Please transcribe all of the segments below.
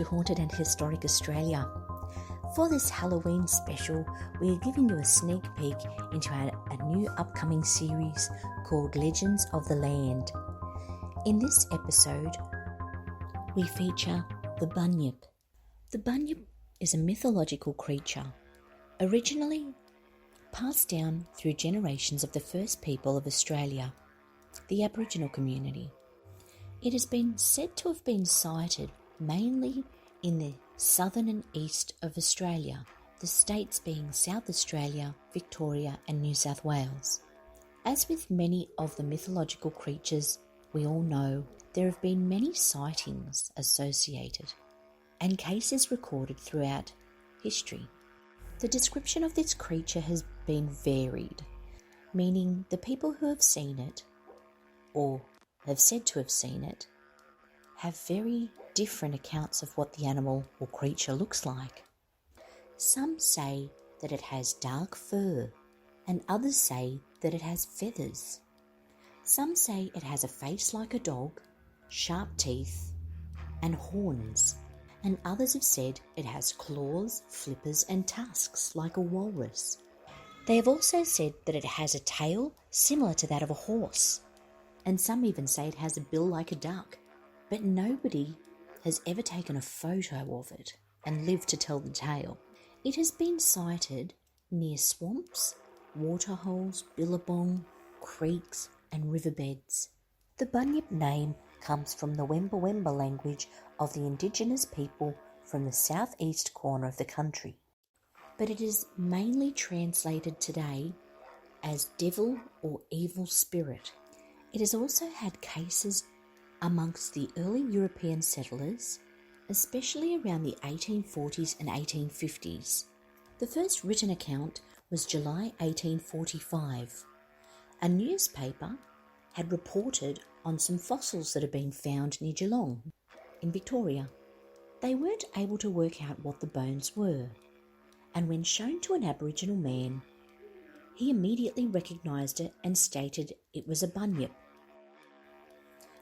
to Haunted and Historic Australia. For this Halloween special, we are giving you a sneak peek into a new upcoming series called Legends of the Land. In this episode, we feature the Bunyip. The Bunyip is a mythological creature, originally passed down through generations of the first people of Australia, the Aboriginal community. It has been said to have been sighted mainly in the southern and east of Australia, the states being South Australia, Victoria and New South Wales. As with many of the mythological creatures we all know, there have been many sightings associated and cases recorded throughout history. The description of this creature has been varied, meaning the people who have seen it, or have said to have seen it, have very different accounts of what the animal or creature looks like. Some say that it has dark fur, and others say that it has feathers. Some say it has a face like a dog, sharp teeth, and horns, and others have said it has claws, flippers, and tusks like a walrus. They have also said that it has a tail similar to that of a horse, and some even say it has a bill like a duck, but nobody has ever taken a photo of it and lived to tell the tale. It has been sighted near swamps, waterholes, billabong, creeks and riverbeds. The Bunyip name comes from the Wemba Wemba language of the indigenous people from the southeast corner of the country, but it is mainly translated today as devil or evil spirit. It has also had cases amongst the early European settlers, especially around the 1840s and 1850s. The first written account was July 1845. A newspaper had reported on some fossils that had been found near Geelong, in Victoria. They weren't able to work out what the bones were, and when shown to an Aboriginal man, he immediately recognised it and stated it was a bunyip.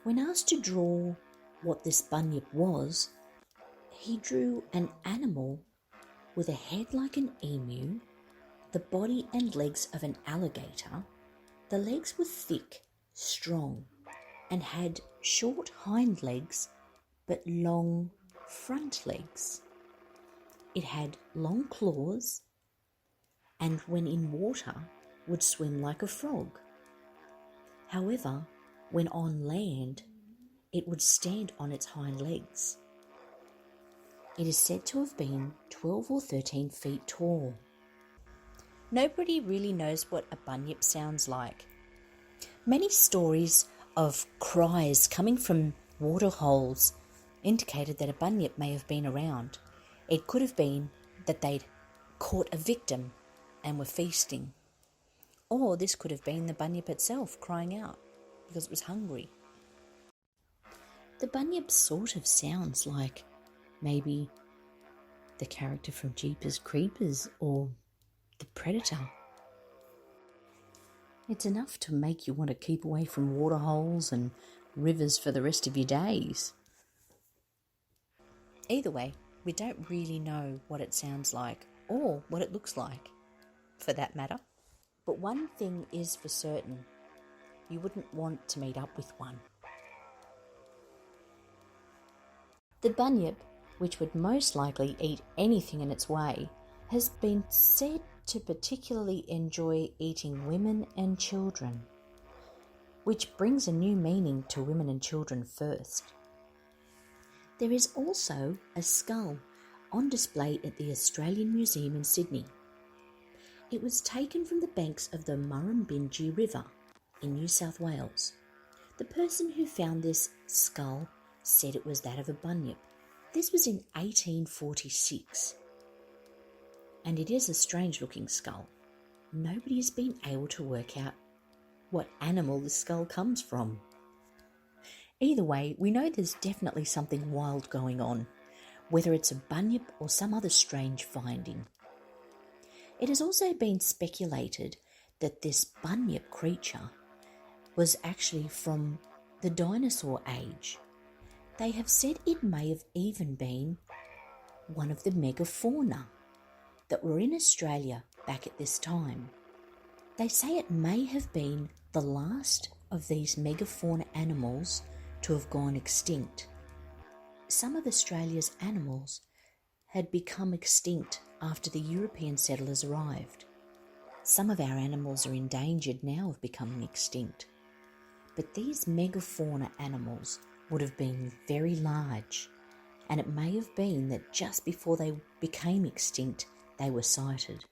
When asked to draw what this bunyip was, he drew an animal with a head like an emu, the body and legs of an alligator. The legs were thick, strong, and had short hind legs but long front legs. It had long claws and when in water would swim like a frog. However, when on land, it would stand on its hind legs. It is said to have been 12 or 13 feet tall. Nobody really knows what a bunyip sounds like. Many stories of cries coming from waterholes indicated that a bunyip may have been around. It could have been that they'd caught a victim and were feasting. Or this could have been the bunyip itself crying out because it was hungry. The bunyip sort of sounds like maybe the character from Jeepers Creepers or the Predator. It's enough to make you want to keep away from waterholes and rivers for the rest of your days. Either way, we don't really know what it sounds like or what it looks like, for that matter. But one thing is for certain, you wouldn't want to meet up with one. The bunyip, which would most likely eat anything in its way, has been said to particularly enjoy eating women and children, which brings a new meaning to women and children first. There is also a skull on display at the Australian Museum in Sydney. It was taken from the banks of the Murrumbidgee River in New South Wales. The person who found this skull said it was that of a bunyip. This was in 1846, and it is a strange-looking skull. Nobody has been able to work out what animal the skull comes from. Either way, we know there's definitely something wild going on, whether it's a bunyip or some other strange finding. It has also been speculated that this bunyip creature was actually from the dinosaur age, They have said it may have even been one of the megafauna that were in Australia back at this time. They say it may have been the last of these megafauna animals to have gone extinct. Some of Australia's animals had become extinct after the European settlers arrived. Some of our animals are endangered now of becoming extinct. But these megafauna animals would have been very large, and it may have been that just before they became extinct, they were sighted.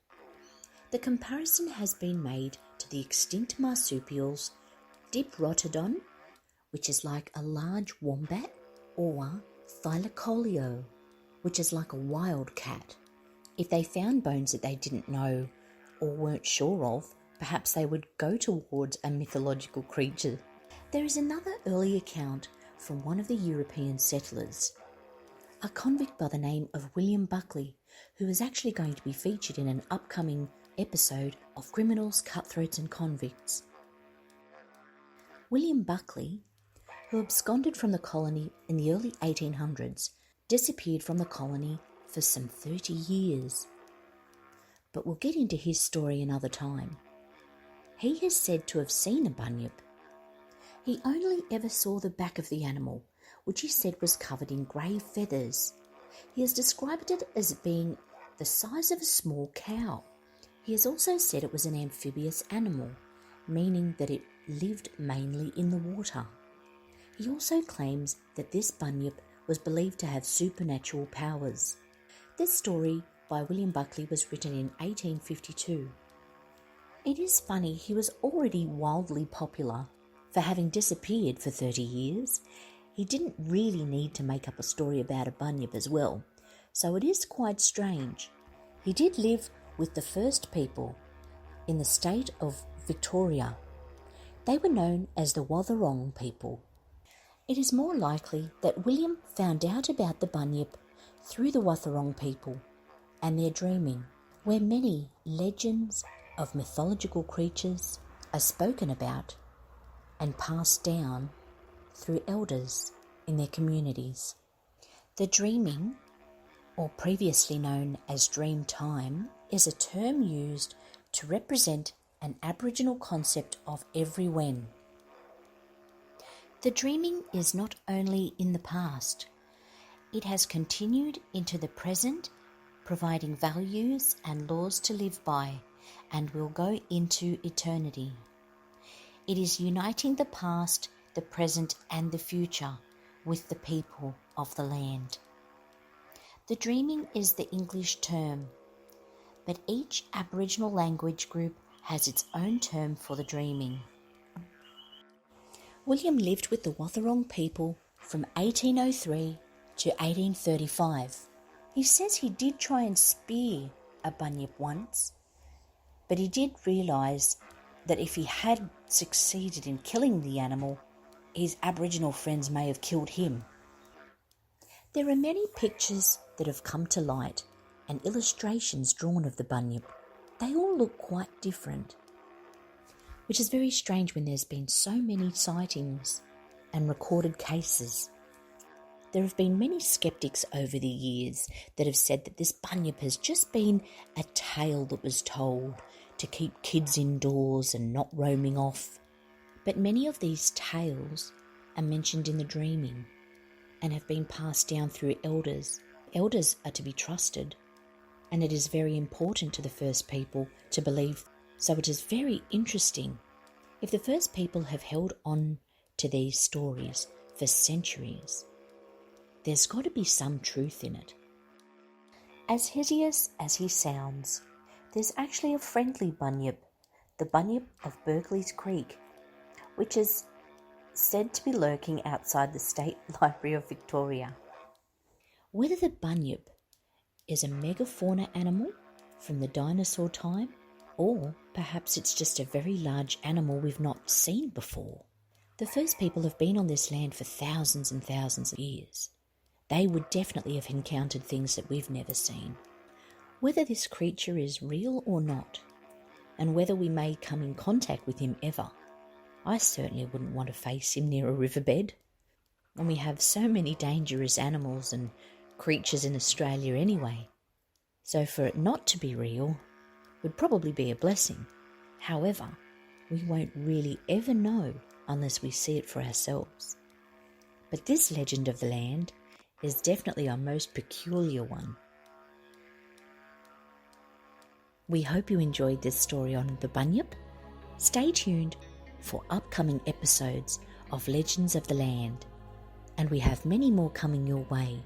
The comparison has been made to the extinct marsupials Diprotodon, which is like a large wombat, or Thylacoleo, which is like a wild cat. If they found bones that they didn't know or weren't sure of, perhaps they would go towards a mythological creature. There is another early account from one of the European settlers, a convict by the name of William Buckley, who is actually going to be featured in an upcoming episode of Criminals, Cutthroats and Convicts. William Buckley, who absconded from the colony in the early 1800s, disappeared from the colony for some 30 years. But we'll get into his story another time. He is said to have seen a bunyip. He only ever saw the back of the animal, which he said was covered in grey feathers. He has described it as being the size of a small cow. He has also said it was an amphibious animal, meaning that it lived mainly in the water. He also claims that this bunyip was believed to have supernatural powers. This story by William Buckley was written in 1852. It is funny, he was already wildly popular for having disappeared for 30 years. He didn't really need to make up a story about a bunyip as well, so it is quite strange. He did live with the first people in the state of Victoria. They were known as the Wathaurong people. It is more likely that William found out about the bunyip through the Wathaurong people and their dreaming, where many legends of mythological creatures are spoken about and passed down through elders in their communities. The dreaming, or previously known as dream time, is a term used to represent an Aboriginal concept of every when. The dreaming is not only in the past, it has continued into the present, providing values and laws to live by, and will go into eternity. It is uniting the past, the present and the future with the people of the land. The dreaming is the English term, but each Aboriginal language group has its own term for the dreaming. William lived with the Wathaurong people from 1803 to 1835. He says he did try and spear a bunyip once, but he did realise that if he had succeeded in killing the animal, his Aboriginal friends may have killed him. There are many pictures that have come to light and illustrations drawn of the bunyip. They all look quite different, which is very strange when there's been so many sightings and recorded cases. There have been many skeptics over the years that have said that this bunyip has just been a tale that was told to keep kids indoors and not roaming off. But many of these tales are mentioned in the dreaming and have been passed down through elders. Elders are to be trusted, and it is very important to the first people to believe. So it is very interesting. If the first people have held on to these stories for centuries, there's got to be some truth in it. As hideous as he sounds, there's actually a friendly bunyip, the bunyip of Berkeley's Creek, which is said to be lurking outside the State Library of Victoria. Whether the bunyip is a megafauna animal from the dinosaur time, or perhaps it's just a very large animal we've not seen before. The first people have been on this land for thousands and thousands of years. They would definitely have encountered things that we've never seen. Whether this creature is real or not, and whether we may come in contact with him ever, I certainly wouldn't want to face him near a riverbed. And we have so many dangerous animals and creatures in Australia anyway. So for it not to be real would probably be a blessing. However, we won't really ever know unless we see it for ourselves. But this legend of the land is definitely our most peculiar one. We hope you enjoyed this story on the Bunyip. Stay tuned for upcoming episodes of Legends of the Land, and we have many more coming your way.